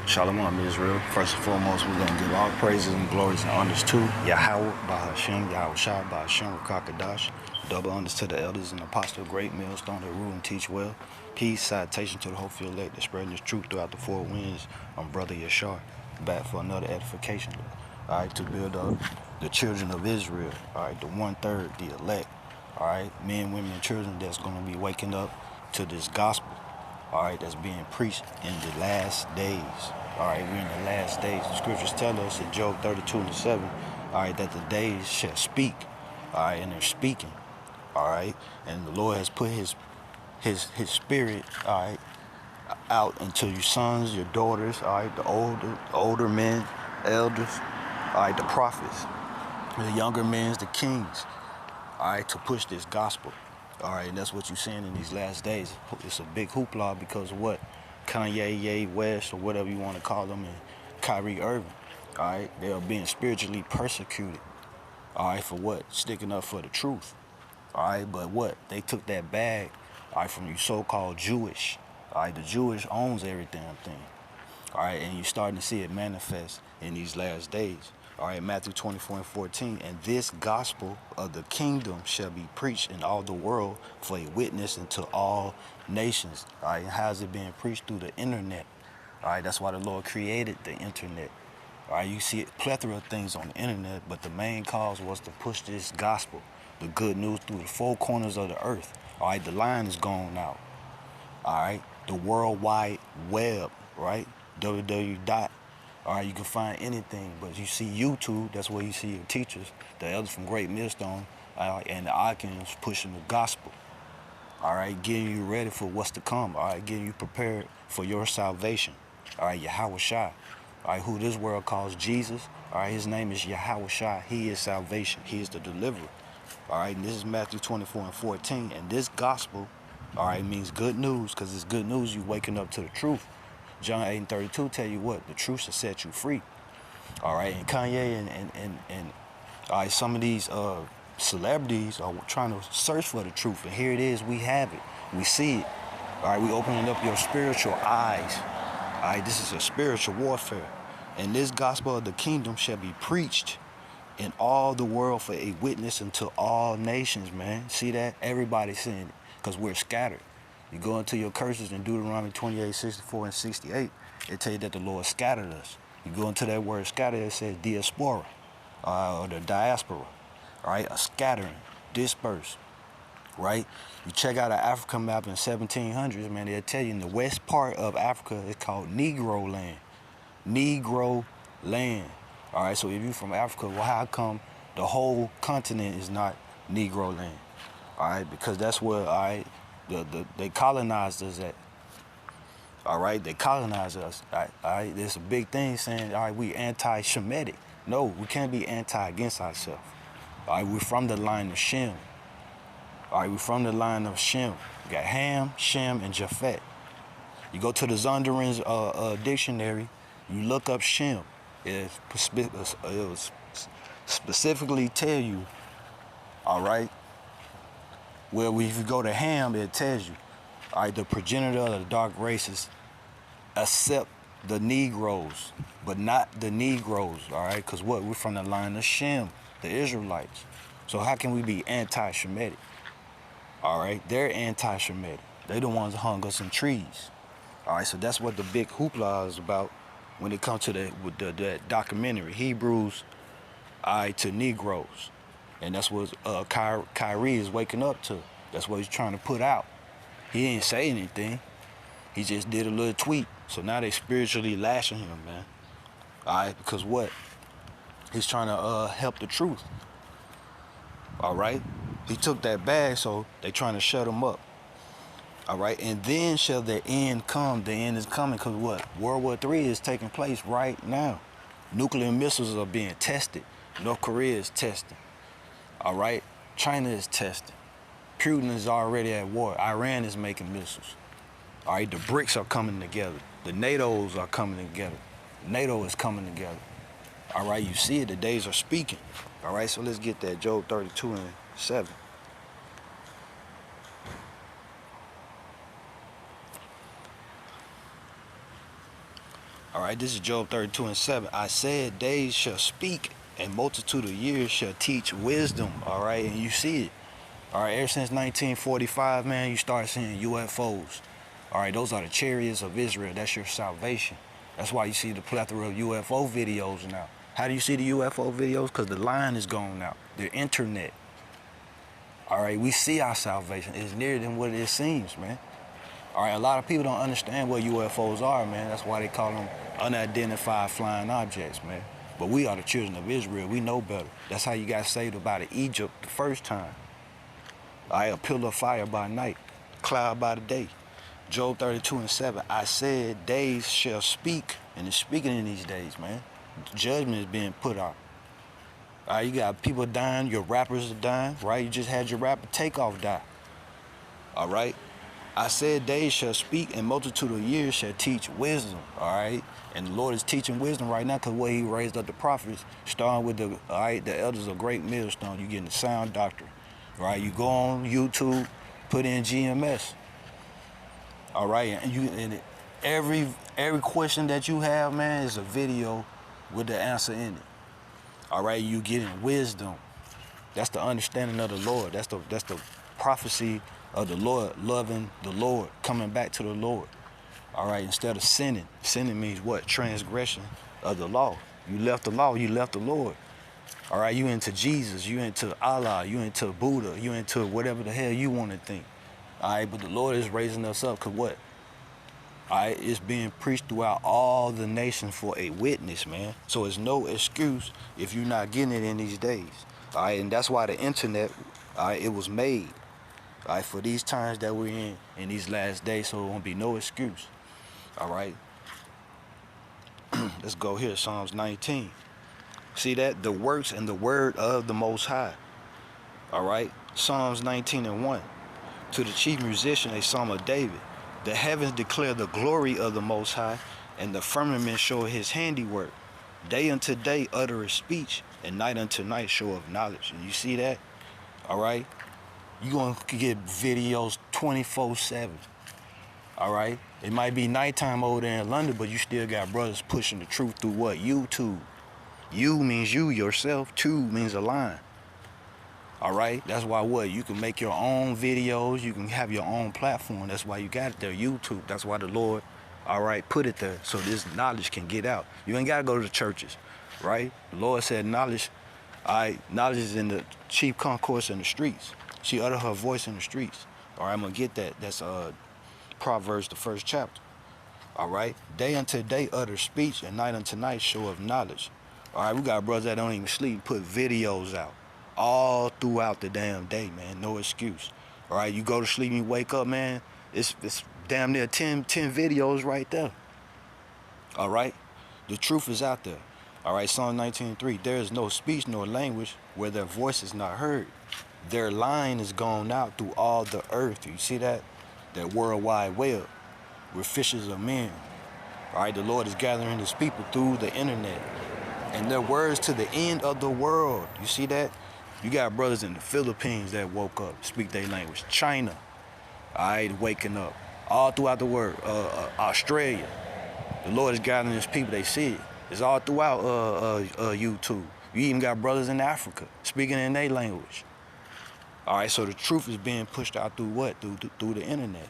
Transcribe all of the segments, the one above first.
Shalom, Israel. First and foremost, we're going to give all praises and glories and honors to Yahweh, Bahashem, Yahweh Shai, Bahashem, Rakakadash. Double honors to the elders and apostles, great millstone that rule and teach well. Peace, citation to the whole field elect, that spreading this truth throughout the four winds. I'm Brother Yashar, back for another edification. All right, to build up the children of Israel. All right, the 1/3, the elect. All right, men, women, and children that's going to be waking up to this gospel. All right, that's being preached in the last days. All right, we're in the last days. The scriptures tell us in Job 32:7, all right, that the days shall speak. All right, and they're speaking. All right, and the Lord has put his spirit, all right, out into your sons, your daughters, all right, the older men, elders, all right, the prophets, the younger men, the kings, all right, to push this gospel. All right, and that's what you're seeing in these last days. It's a big hoopla because of what? Kanye West, or whatever you want to call them, and Kyrie Irving. All right, they are being spiritually persecuted. All right, for what? Sticking up for the truth. All right, but what? They took that bag, all right, from you so-called Jewish. All right, the Jewish owns every damn thing. All right, and you're starting to see it manifest in these last days. All right, Matthew 24:14, and this gospel of the kingdom shall be preached in all the world for a witness unto all nations. All right, and how's it being preached? Through the internet. All right, that's why the Lord created the internet. All right, you see a plethora of things on the internet, but the main cause was to push this gospel, the good news, through the four corners of the earth. All right, the line is gone out. All right, the World Wide Web, right? www. All right, you can find anything, but you see YouTube, that's where you see your teachers, the elders from Great Millstone, and the Icons pushing the gospel. All right, getting you ready for what's to come. All right, getting you prepared for your salvation. All right, Yahweh Shai. All right, who this world calls Jesus. All right, his name is Yahweh Shai. He is salvation. He is the deliverer. All right, and this is Matthew 24:14, and this gospel, all right, means good news, because it's good news you waking up to the truth. John 8:32 tell you what? The truth shall set you free. All right, and Kanye and all right, some of these celebrities are trying to search for the truth, and here it is, we have it. We see it. All right, we opening up your spiritual eyes. All right, this is a spiritual warfare. And this gospel of the kingdom shall be preached in all the world for a witness unto all nations, man. See that? Everybody's seeing it, because we're scattered. You go into your curses in Deuteronomy 28:64 and 68, it tell you that the Lord scattered us. You go into that word scattered, it says diaspora, or the diaspora, right? A scattering, disperse, right? You check out an African map in 1700s, man, they'll tell you in the west part of Africa, it's called Negro land. Negro land. All right, so if you're from Africa, well, how come the whole continent is not Negro land? All right, because that's where, all right, they colonized us at. All right, they colonized us. All right, there's a big thing saying, all right, we anti-Shemitic. No, we can't be anti against ourselves. All right, we're from the line of Shem. All right, we're from the line of Shem. We got Ham, Shem, and Japhet. You go to the Zondervan's dictionary, you look up Shem. It was specifically tell you, all right, well, if you go to Ham, it tells you, all right, the progenitor of the dark races accept the Negroes, but not the Negroes, all right? Because what? We're from the line of Shem, the Israelites. So how can we be anti-Shemitic? All right, they're anti-Shemitic. They the ones that hung us in trees. All right, so that's what the big hoopla is about when it comes to that documentary, Hebrews, all right, to Negroes. And that's what Kyrie is waking up to. That's what he's trying to put out. He didn't say anything. He just did a little tweet. So now they spiritually lashing him, man. All right, because what? He's trying to help the truth. All right? He took that bag, so they trying to shut him up. All right? And then shall the end come. The end is coming because what? World War III is taking place right now. Nuclear missiles are being tested. North Korea is testing. All right? China is testing. Putin is already at war. Iran is making missiles. All right? The BRICS are coming together. The NATOs are coming together. NATO is coming together. All right? You see it. The days are speaking. All right? So let's get that. Job 32:7. All right, this is Job 32:7. I said, days shall speak, and multitude of years shall teach wisdom. All right, and you see it. All right, ever since 1945, man, you start seeing UFOs. All right, those are the chariots of Israel. That's your salvation. That's why you see the plethora of UFO videos now. How do you see the UFO videos? Because the line is gone out. The internet. All right, we see our salvation. It's nearer than what it seems, man. All right, a lot of people don't understand what UFOs are, man. That's why they call them unidentified flying objects, man. But we are the children of Israel. We know better. That's how you got saved up out of Egypt the first time. All right, a pillar of fire by night, cloud by the day. Job 32:7. I said, days shall speak, and it's speaking in these days, man. Judgment is being put out. All right, you got people dying. Your rappers are dying, right? You just had your rapper Takeoff die. All right. I said, days shall speak, and multitude of years shall teach wisdom. All right. And the Lord is teaching wisdom right now because what He raised up the prophets, starting with the elders of great millstone. You getting the sound doctrine. Right, you go on YouTube, put in GMS. All right, and every question that you have, man, is a video with the answer in it. All right, you getting wisdom. That's the understanding of the Lord. That's the prophecy of the Lord, loving the Lord, coming back to the Lord. All right, instead of sinning. Sinning means what? Transgression of the law. You left the law, you left the Lord. All right, you into Jesus, you into Allah, you into Buddha, you into whatever the hell you want to think. All right, but the Lord is raising us up because what? All right, it's being preached throughout all the nations for a witness, man. So it's no excuse if you're not getting it in these days. All right, and that's why the internet, all right, it was made, all right, for these times that we're in these last days, so it won't be no excuse. All right, let's go here, Psalms 19. See that? The works and the word of the Most High. All right. Psalms 19:1. To the chief musician, a psalm of David. The heavens declare the glory of the Most High, and the firmament show His handiwork. Day unto day uttereth speech, and night unto night showeth knowledge. And you see that? All right. You're going to get videos 24/7. All right. It might be nighttime over there in London, but you still got brothers pushing the truth through what? YouTube. You means you yourself. Two means a line. All right. That's why what? You can make your own videos. You can have your own platform. That's why you got it there. YouTube. That's why the Lord, all right, put it there so this knowledge can get out. You ain't got to go to the churches, right? The Lord said knowledge, all right, knowledge is in the chief concourse in the streets. She uttered her voice in the streets. All right, I'm going to get that. That's Proverbs, the 1st chapter. All right. Day unto day utter speech, and night unto night show of knowledge. All right, we got brothers that don't even sleep, put videos out all throughout the damn day, man. No excuse. All right, you go to sleep and you wake up, man, it's damn near 10 videos right there. All right, the truth is out there. All right, Psalm 19:3. There is no speech nor language where their voice is not heard. Their line is gone out through all the earth. You see that? That worldwide web where fishers of men. All right, the Lord is gathering His people through the internet. And their words to the end of the world. You see that? You got brothers in the Philippines that woke up, speak their language. China, all right, waking up. All throughout the world. Australia. The Lord is gathering His people. They see it. It's all throughout YouTube. You even got brothers in Africa speaking in their language. All right, so the truth is being pushed out through what? Through the internet.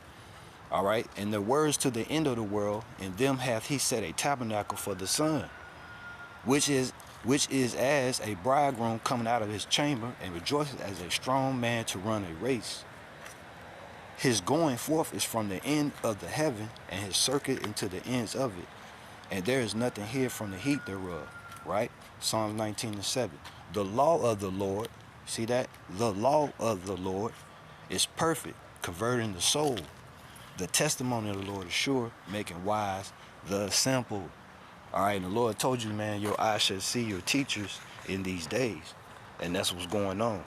All right, and the words to the end of the world, in them hath He set a tabernacle for the sun. Which is as a bridegroom coming out of his chamber, and rejoices as a strong man to run a race. His going forth is from the end of the heaven, and his circuit into the ends of it. And there is nothing hid from the heat thereof. Right? Psalms 19:7. The law of the Lord, see that? The law of the Lord is perfect, converting the soul. The testimony of the Lord is sure, making wise the simple. All right, and the Lord told you, man, your eyes shall see your teachers in these days. And that's what's going on.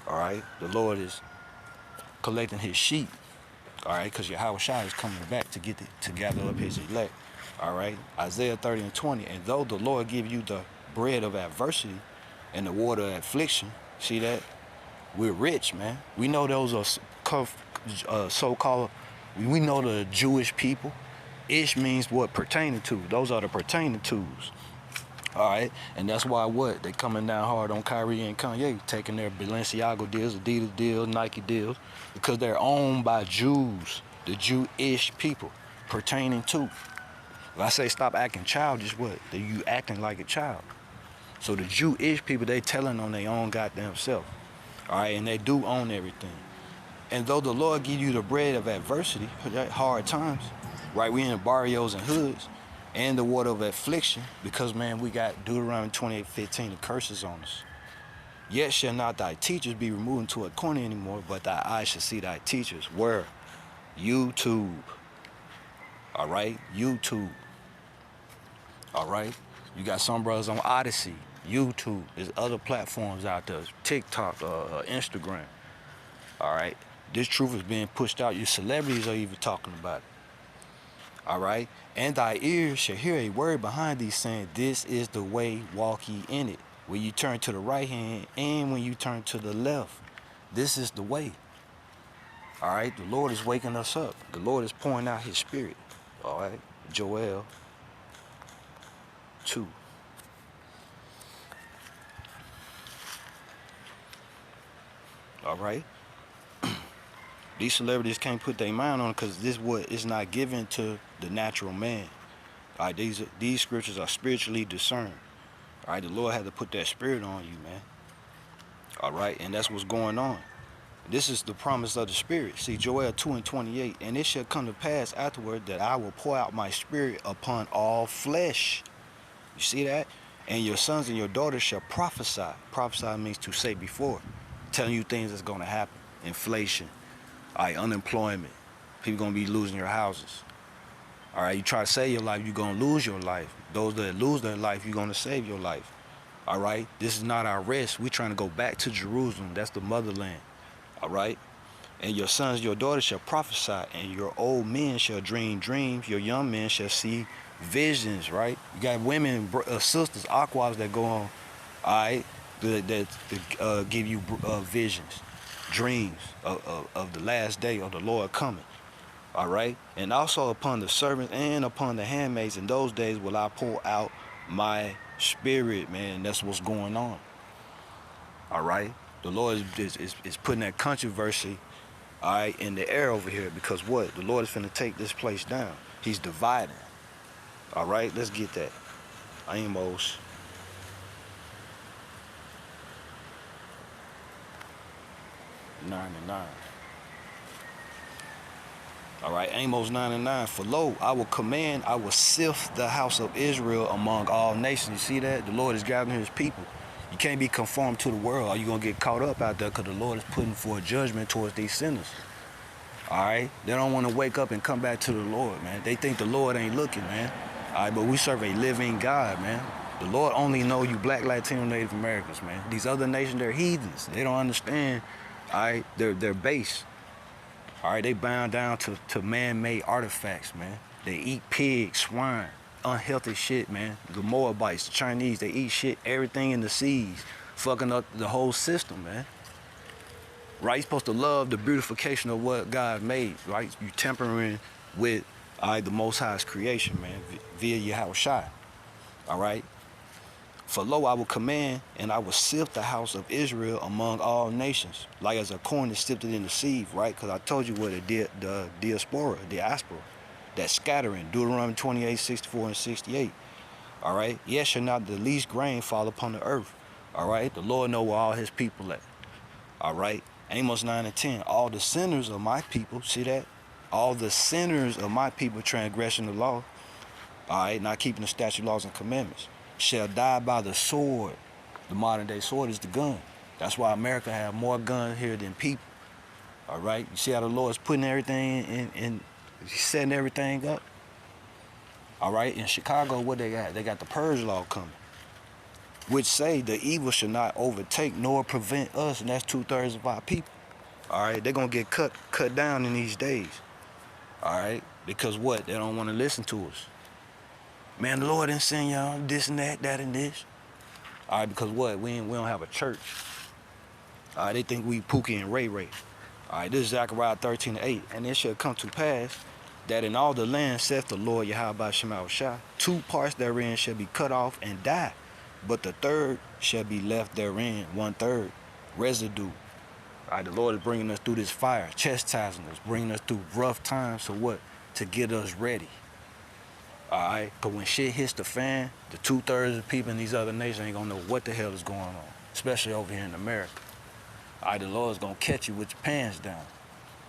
All right, the Lord is collecting His sheep. All right, because Yahweh Shai is coming back to gather up His elect. All right, Isaiah 30:20. And though the Lord give you the bread of adversity and the water of affliction, see that? We're rich, man. We know those are so-called, we know the Jewish people. Ish means what? Pertaining to. Those are the pertaining tos. All right, and that's why what they coming down hard on Kyrie and Kanye, taking their Balenciaga deals, Adidas deals, Nike deals, because they're owned by Jews, the Jewish people, pertaining to. If I say stop acting childish, what? That you acting like a child. So the Jewish people, they telling on their own goddamn self. All right, and they do own everything. And though the Lord give you the bread of adversity, hard times, right? We in the barrios and hoods, and the water of affliction, because man, we got Deuteronomy 28:15, the curses on us. Yet shall not thy teachers be removed into a corner anymore, but thy eyes shall see thy teachers. Where? YouTube. All right, YouTube. All right, you got some brothers on Odyssey, YouTube. There's other platforms out there, TikTok, Instagram. All right, this truth is being pushed out. Your celebrities are even talking about it. All right, and thy ears shall hear a word behind thee saying, this is the way, walk ye in it. When you turn to the right hand and when you turn to the left, this is the way. All right, the Lord is waking us up. The Lord is pouring out his spirit. All right, Joel 2. All right. These celebrities can't put their mind on it because this what is not given to the natural man. All right, these scriptures are spiritually discerned. All right, the Lord had to put that spirit on you, man. All right, and that's what's going on. This is the promise of the spirit. See, Joel 2:28, and it shall come to pass afterward that I will pour out my spirit upon all flesh. You see that? And your sons and your daughters shall prophesy. Prophesy means to say before, telling you things that's going to happen. Inflation. All right, unemployment. People going to be losing your houses. All right, you try to save your life, you're going to lose your life. Those that lose their life, you're going to save your life. All right, this is not our rest. We're trying to go back to Jerusalem. That's the motherland. All right, and your sons, your daughters shall prophesy, and your old men shall dream dreams. Your young men shall see visions. Right, you got women, sisters, aquas that go on. All right, that give you visions, dreams of the last day of the Lord coming. All right, and also upon the servants and upon the handmaids in those days will I pour out my spirit, man. That's what's going on. All right, the Lord is putting that controversy, all right, in the air over here, because what? The Lord is finna take this place down. He's dividing. All right, let's get that. Amos 9:9. All right, Amos 9:9. For lo, I will command, I will sift the house of Israel among all nations. You see that? The Lord is gathering his people. You can't be conformed to the world, or you're going to get caught up out there, because the Lord is putting forth judgment towards these sinners. All right? They don't want to wake up and come back to the Lord, man. They think the Lord ain't looking, man. All right, but we serve a living God, man. The Lord only know you black, Latino, Native Americans, man. These other nations, they're heathens. They don't understand, all right? They're base. All right, they bound down to man-made artifacts, man. They eat pigs, swine, unhealthy shit, man. The Moabites, the Chinese, they eat shit, everything in the seas, fucking up the whole system, man. Right? You're supposed to love the beautification of what God made, right? You tempering with, all right, the Most High's creation, man, via Yahushua. All right? For lo, I will command, and I will sift the house of Israel among all nations, like as a corn is sifted in the sieve, right? Because I told you what the diaspora, that scattering, Deuteronomy 28:64 and 68. All right? Yes, shall not the least grain fall upon the earth. All right? The Lord know where all his people at. All right? Amos 9:10. All the sinners of my people, see that? All the sinners of my people transgressing the law, all right, not keeping the statute, laws, and commandments, shall die by the sword. The modern day sword is the gun. That's why America have more guns here than people. All right? You see how the Lord's putting everything in he's setting everything up? All right? In Chicago, what they got? They got the purge law coming, which say the evil should not overtake nor prevent us, and that's 2/3 of our people. All right? They're going to get cut down in these days. All right? Because what? They don't want to listen to us. Man, the Lord didn't send y'all this and that and this. All right, because what? We don't have a church. All right, they think we Pookie and Ray Ray. All right, this is Zechariah 13:8. And it shall come to pass that in all the land, saith the Lord Yahweh Shema Shah, 2 parts therein shall be cut off and die, but the third shall be left therein, 1/3, residue. All right, the Lord is bringing us through this fire, chastising us, bringing us through rough times. So what? To get us ready. All right, because when shit hits the fan, the 2/3 of people in these other nations ain't gonna know what the hell is going on, especially over here in America. All right, the Lord's gonna catch you with your pants down.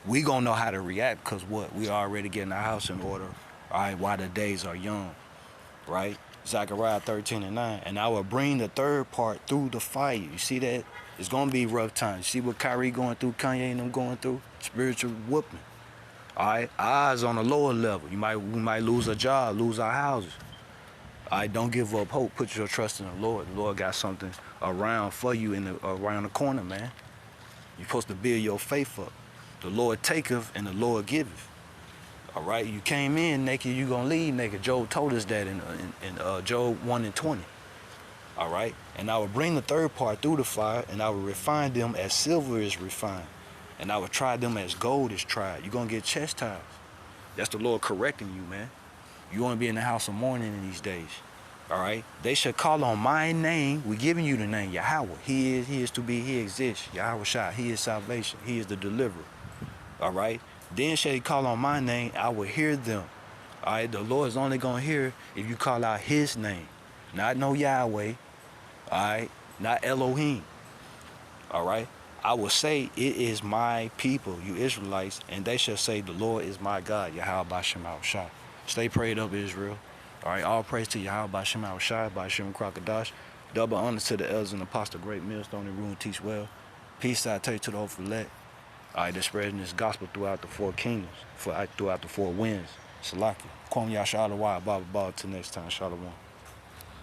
We gonna know how to react because what? We already getting our house in order. All right, while the days are young, right? Zechariah 13:9. And I will bring the third part through the fire. You see that? It's gonna be rough times. You see what Kyrie going through, Kanye and them going through? Spiritual whooping. All right, our eyes on a lower level. We might lose a job, lose our houses. All right, don't give up hope. Put your trust in the Lord. The Lord got something around for you around the corner, man. You're supposed to build your faith up. The Lord taketh and the Lord giveth. All right, you came in naked, you gonna leave naked. Job told us that in Job 1:20. All right, and I will bring the third part through the fire, and I will refine them as silver is refined, and I will try them as gold is tried. You're gonna get chastised. That's the Lord correcting you, man. You want to be in the house of mourning in these days. All right, they shall call on my name. We're giving you the name Yahweh. He is to be. He exists. Yahweh Shah. He is salvation. He is the deliverer. All right. Then shall he call on my name, I will hear them. All right, the Lord is only going to hear if you call out his name. Not no Yahweh. All right, not Elohim. All right. I will say, it is my people, you Israelites, and they shall say, the Lord is my God, Yahweh Shema Shah. Stay prayed up, Israel. All right, all praise to Yahweh Shema Shah, by Shem Crocodiles. Double honor to the elders and apostles, great millstone and rule and teach well. Peace I tell you to the hopeful elect. All right, they're spreading this gospel throughout the 4 kingdoms, throughout the 4 winds. Salaki. Kwam Yasha Allah, Baba Baba, till next time. Shalom.